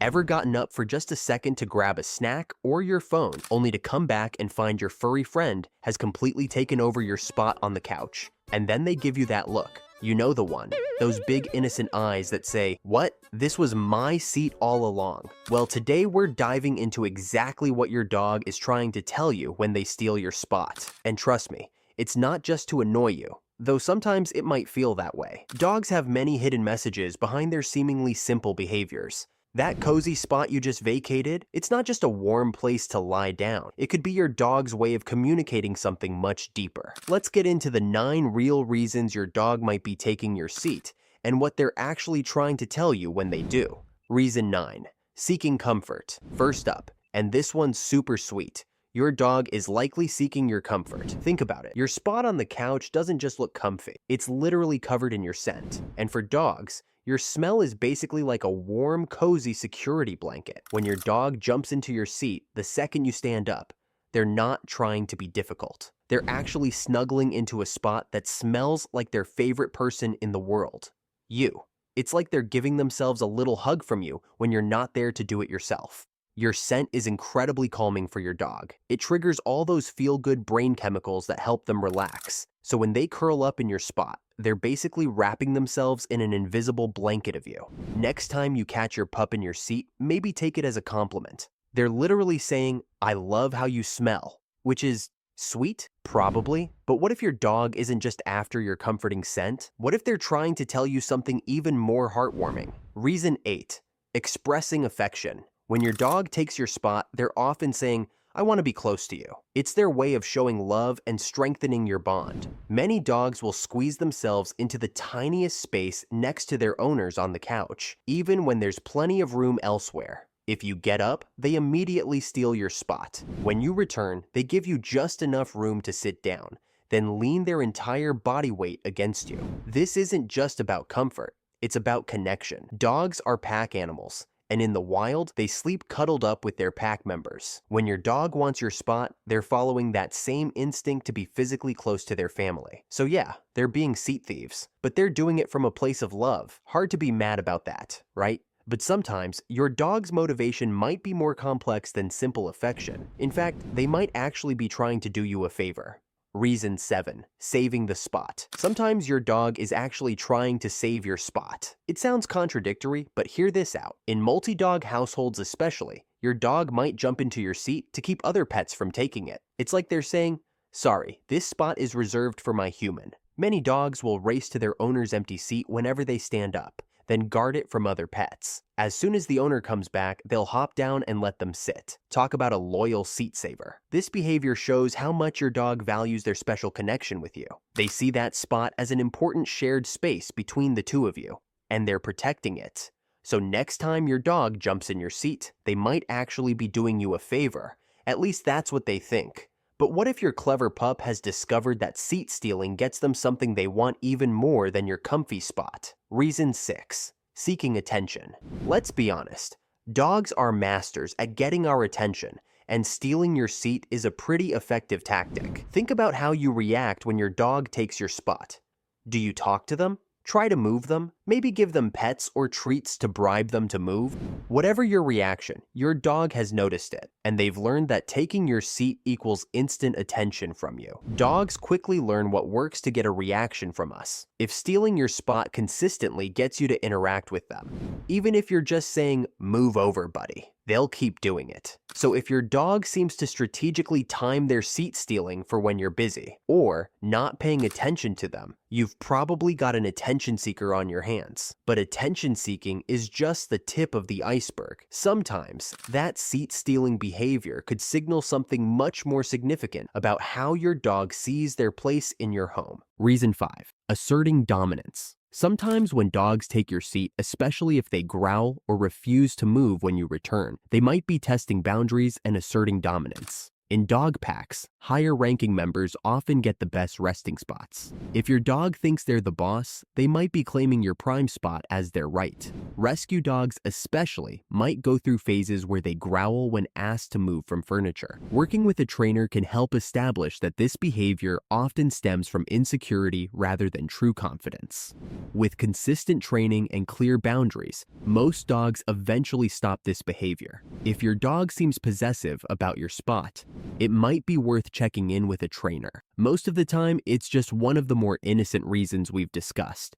Ever gotten up for just a second to grab a snack or your phone, only to come back and find your furry friend has completely taken over your spot on the couch? And then they give you that look. You know the one. Those big innocent eyes that say, "What? This was my seat all along." Well, today we're diving into exactly what your dog is trying to tell you when they steal your spot. And trust me, it's not just to annoy you, though sometimes it might feel that way. Dogs have many hidden messages behind their seemingly simple behaviors. That cozy spot you just vacated, it's not just a warm place to lie down. It could be your dog's way of communicating something much deeper. Let's get into the 9 real reasons your dog might be taking your seat and what they're actually trying to tell you when they do. Reason 9. Seeking comfort. First up, and this one's super sweet. Your dog is likely seeking your comfort. Think about it. Your spot on the couch doesn't just look comfy. It's literally covered in your scent. And for dogs, your smell is basically like a warm, cozy security blanket. When your dog jumps into your seat the second you stand up, they're not trying to be difficult. They're actually snuggling into a spot that smells like their favorite person in the world, you. It's like they're giving themselves a little hug from you when you're not there to do it yourself. Your scent is incredibly calming for your dog. It triggers all those feel-good brain chemicals that help them relax. So when they curl up in your spot, they're basically wrapping themselves in an invisible blanket of you. Next time you catch your pup in your seat, maybe take it as a compliment. They're literally saying, "I love how you smell," which is sweet, probably. But what if your dog isn't just after your comforting scent? What if they're trying to tell you something even more heartwarming? Reason 8. Expressing affection. When your dog takes your spot, they're often saying, "I want to be close to you." It's their way of showing love and strengthening your bond. Many dogs will squeeze themselves into the tiniest space next to their owners on the couch, even when there's plenty of room elsewhere. If you get up, they immediately steal your spot. When you return, they give you just enough room to sit down, then lean their entire body weight against you. This isn't just about comfort, it's about connection. Dogs are pack animals, and in the wild, they sleep cuddled up with their pack members. When your dog wants your spot, they're following that same instinct to be physically close to their family. So yeah, they're being seat thieves, but they're doing it from a place of love. Hard to be mad about that, right? But sometimes, your dog's motivation might be more complex than simple affection. In fact, they might actually be trying to do you a favor. Reason 7. Saving the spot. Sometimes your dog is actually trying to save your spot. It sounds contradictory, but hear this out. In multi-dog households especially, your dog might jump into your seat to keep other pets from taking it. It's like they're saying, "Sorry, this spot is reserved for my human." Many dogs will race to their owner's empty seat whenever they stand up, then guard it from other pets. As soon as the owner comes back, they'll hop down and let them sit. Talk about a loyal seat saver. This behavior shows how much your dog values their special connection with you. They see that spot as an important shared space between the two of you, and they're protecting it. So next time your dog jumps in your seat, they might actually be doing you a favor. At least that's what they think. But what if your clever pup has discovered that seat stealing gets them something they want even more than your comfy spot? Reason 6. Seeking attention. Let's be honest. Dogs are masters at getting our attention, and stealing your seat is a pretty effective tactic. Think about how you react when your dog takes your spot. Do you talk to them? Try to move them? Maybe give them pets or treats to bribe them to move? Whatever your reaction, your dog has noticed it, and they've learned that taking your seat equals instant attention from you. Dogs quickly learn what works to get a reaction from us. If stealing your spot consistently gets you to interact with them, even if you're just saying, "Move over, buddy," they'll keep doing it. So if your dog seems to strategically time their seat stealing for when you're busy, or not paying attention to them, you've probably got an attention seeker on your hands. But attention seeking is just the tip of the iceberg. Sometimes, that seat stealing behavior could signal something much more significant about how your dog sees their place in your home. Reason 5. Asserting dominance. Sometimes when dogs take your seat, especially if they growl or refuse to move when you return, they might be testing boundaries and asserting dominance. In dog packs, higher-ranking members often get the best resting spots. If your dog thinks they're the boss, they might be claiming your prime spot as their right. Rescue dogs especially might go through phases where they growl when asked to move from furniture. Working with a trainer can help establish that this behavior often stems from insecurity rather than true confidence. With consistent training and clear boundaries, most dogs eventually stop this behavior. If your dog seems possessive about your spot, it might be worth checking in with a trainer. Most of the time, it's just one of the more innocent reasons we've discussed,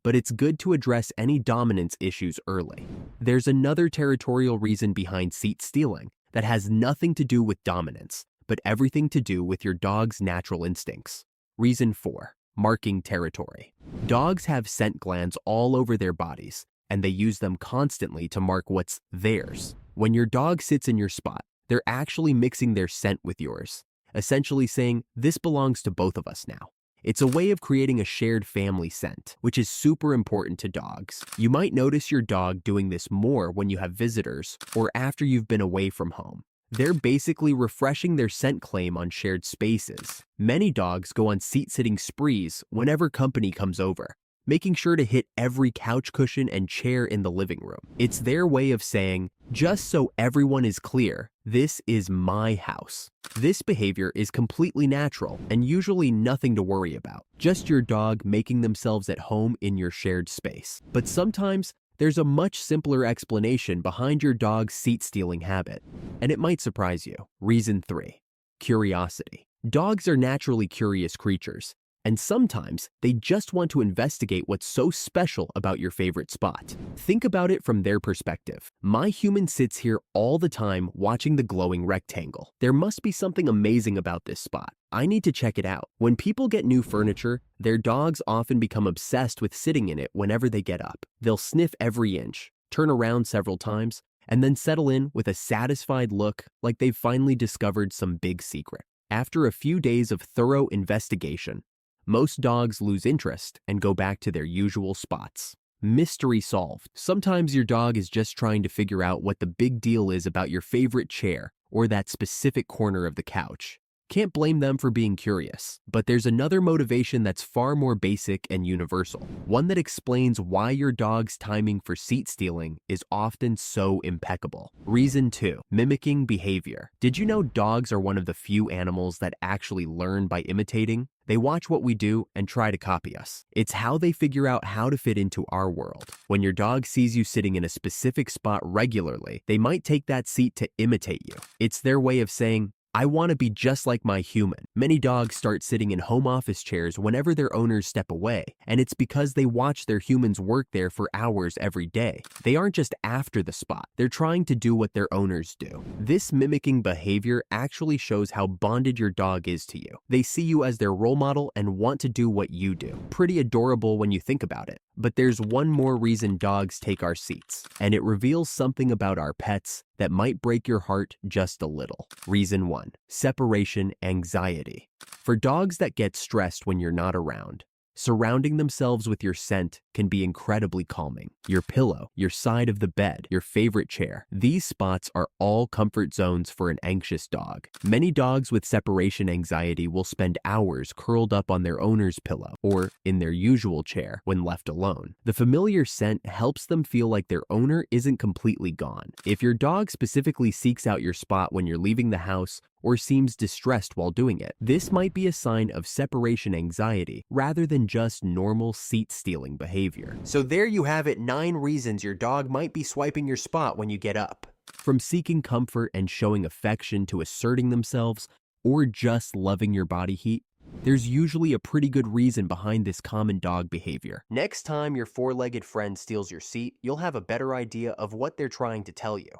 but it's good to address any dominance issues early. There's another territorial reason behind seat stealing that has nothing to do with dominance, but everything to do with your dog's natural instincts. Reason 4. Marking territory. Dogs have scent glands all over their bodies, and they use them constantly to mark what's theirs. When your dog sits in your spot, they're actually mixing their scent with yours, essentially saying, "This belongs to both of us now." It's a way of creating a shared family scent, which is super important to dogs. You might notice your dog doing this more when you have visitors or after you've been away from home. They're basically refreshing their scent claim on shared spaces. Many dogs go on seat-sitting sprees whenever company comes over, making sure to hit every couch cushion and chair in the living room. It's their way of saying, "Just so everyone is clear, this is my house." This behavior is completely natural and usually nothing to worry about, just your dog making themselves at home in your shared space. But sometimes, there's a much simpler explanation behind your dog's seat-stealing habit, and it might surprise you. Reason 3. Curiosity. Dogs are naturally curious creatures, and sometimes they just want to investigate what's so special about your favorite spot. Think about it from their perspective. My human sits here all the time watching the glowing rectangle. There must be something amazing about this spot. I need to check it out. When people get new furniture, their dogs often become obsessed with sitting in it whenever they get up. They'll sniff every inch, turn around several times, and then settle in with a satisfied look like they've finally discovered some big secret. After a few days of thorough investigation, most dogs lose interest and go back to their usual spots. Mystery solved. Sometimes your dog is just trying to figure out what the big deal is about your favorite chair or that specific corner of the couch. Can't blame them for being curious. But there's another motivation that's far more basic and universal, one that explains why your dog's timing for seat stealing is often so impeccable. Reason 2. Mimicking behavior. Did you know dogs are one of the few animals that actually learn by imitating? They watch what we do and try to copy us. It's how they figure out how to fit into our world. When your dog sees you sitting in a specific spot regularly, they might take that seat to imitate you. It's their way of saying, "I want to be just like my human." Many dogs start sitting in home office chairs whenever their owners step away, and it's because they watch their humans work there for hours every day. They aren't just after the spot, they're trying to do what their owners do. This mimicking behavior actually shows how bonded your dog is to you. They see you as their role model and want to do what you do. Pretty adorable when you think about it. But there's one more reason dogs take our seats, and it reveals something about our pets that might break your heart just a little. Reason 1. Separation anxiety. For dogs that get stressed when you're not around, surrounding themselves with your scent can be incredibly calming. Your pillow, your side of the bed, your favorite chair. These spots are all comfort zones for an anxious dog. Many dogs with separation anxiety will spend hours curled up on their owner's pillow or in their usual chair when left alone. The familiar scent helps them feel like their owner isn't completely gone. If your dog specifically seeks out your spot when you're leaving the house or seems distressed while doing it, this might be a sign of separation anxiety rather than just normal seat-stealing behavior. So there you have it, 9 reasons your dog might be swiping your spot when you get up. From seeking comfort and showing affection to asserting themselves, or just loving your body heat, there's usually a pretty good reason behind this common dog behavior. Next time your 4-legged friend steals your seat, you'll have a better idea of what they're trying to tell you.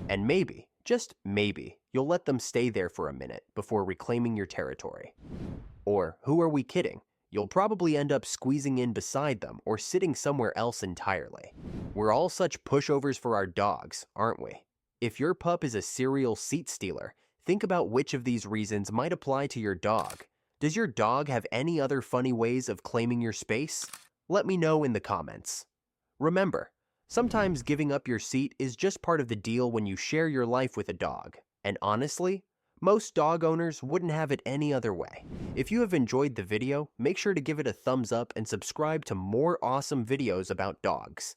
And maybe, just maybe, you'll let them stay there for a minute before reclaiming your territory. Or, who are we kidding? You'll probably end up squeezing in beside them or sitting somewhere else entirely. We're all such pushovers for our dogs, aren't we? If your pup is a serial seat stealer, think about which of these reasons might apply to your dog. Does your dog have any other funny ways of claiming your space? Let me know in the comments. Remember, sometimes giving up your seat is just part of the deal when you share your life with a dog. And honestly, Most dog owners wouldn't have it any other way. If you have enjoyed the video, make sure to give it a thumbs up and subscribe to more awesome videos about dogs.